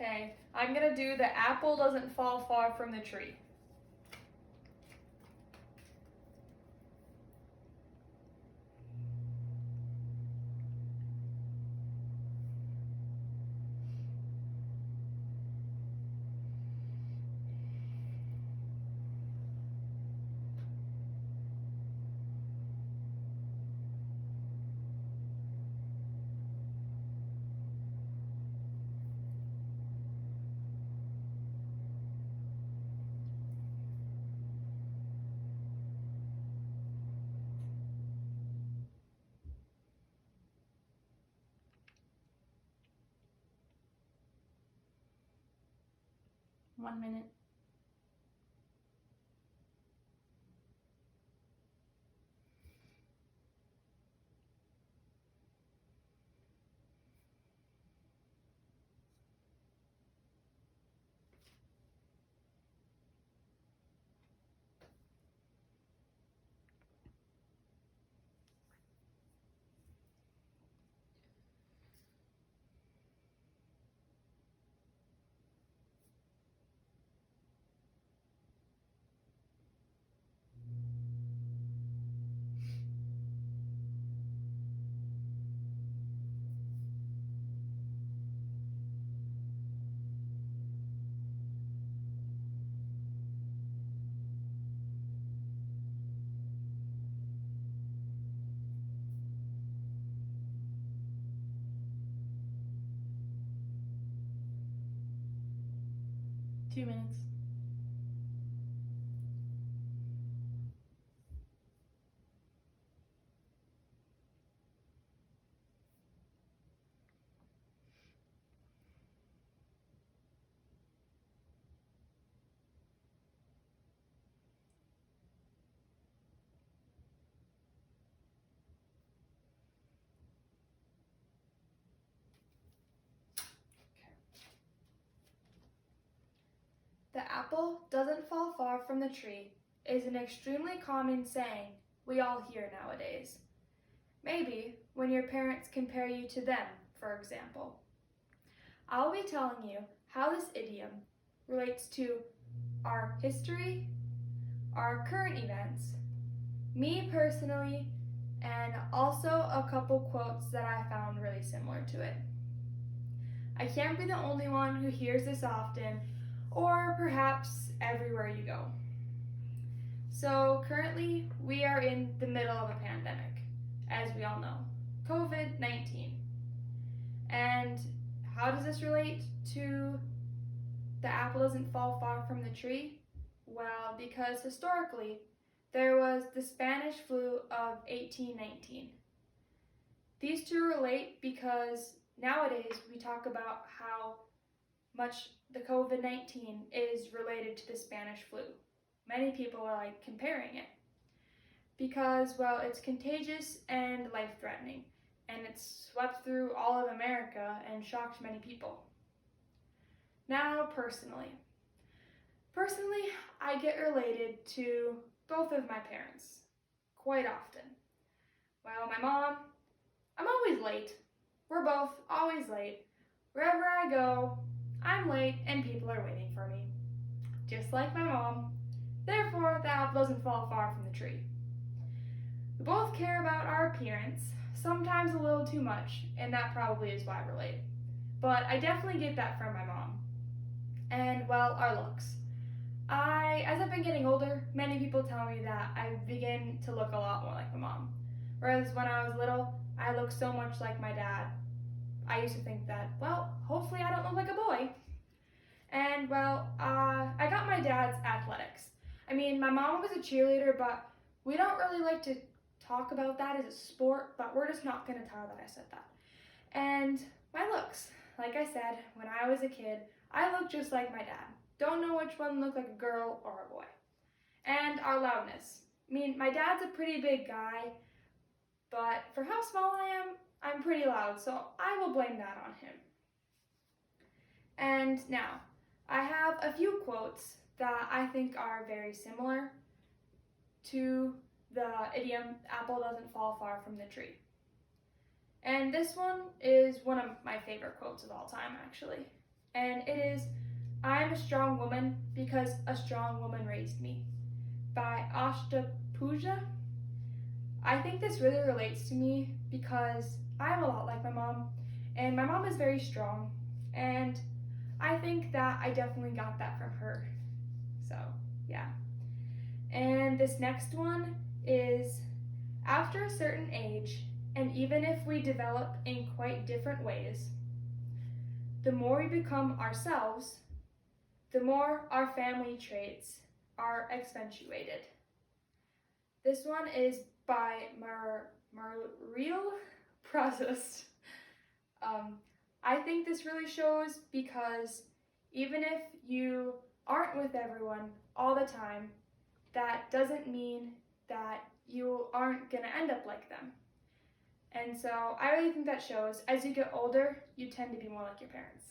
Okay, I'm gonna do the apple doesn't fall far from the tree. One minute. Two minutes. The apple doesn't fall far from the tree is an extremely common saying we all hear nowadays. Maybe when your parents compare you to them, for example. I'll be telling you how this idiom relates to our history, our current events, me personally, and also a couple quotes that I found really similar to it. I can't be the only one who hears this often, or perhaps everywhere you go. So currently, we are in the middle of a pandemic, as we all know, COVID-19. And how does this relate to the apple doesn't fall far from the tree? Well, because historically, there was the Spanish flu of 1819. These two relate because nowadays we talk about how much the COVID-19 is related to the Spanish flu. Many people are comparing it because, well, it's contagious and life-threatening, and it's swept through all of America and shocked many people. Now, personally, I get related to both of my parents quite often. Well, my mom, I'm always late. We're both always late. Wherever I go, I'm late and people are waiting for me. Just like my mom. Therefore, the apple doesn't fall far from the tree. We both care about our appearance, sometimes a little too much, and that probably is why I relate. But I definitely get that from my mom. And, well, our looks. As I've been getting older, many people tell me that I begin to look a lot more like my mom. Whereas when I was little, I looked so much like my dad. I used to think that, well, hopefully I don't look like a boy. And, well, I got my dad's athletics. I mean, my mom was a cheerleader, but we don't really like to talk about that as a sport, but we're just not going to tell her that I said that. And my looks, like I said, when I was a kid, I looked just like my dad. Don't know which one looked like a girl or a boy. And our loudness. I mean, my dad's a pretty big guy, but for how small I am, I'm pretty loud, so I will blame that on him. And now, I have a few quotes that I think are very similar to the idiom, apple doesn't fall far from the tree. And this one is one of my favorite quotes of all time, actually. and it is I am a strong woman because a strong woman raised me by Ashtapuja. I think this really relates to me because I'm a lot like my mom, and my mom is very strong, and I think that I definitely got that from her. So, yeah. And this next one is after a certain age, and even if we develop in quite different ways, the more we become ourselves, the more our family traits are accentuated. This one is by Mariel Prazos. I think this really shows because even if you aren't with everyone all the time, that doesn't mean that you aren't going to end up like them. And so I really think that shows as you get older, you tend to be more like your parents.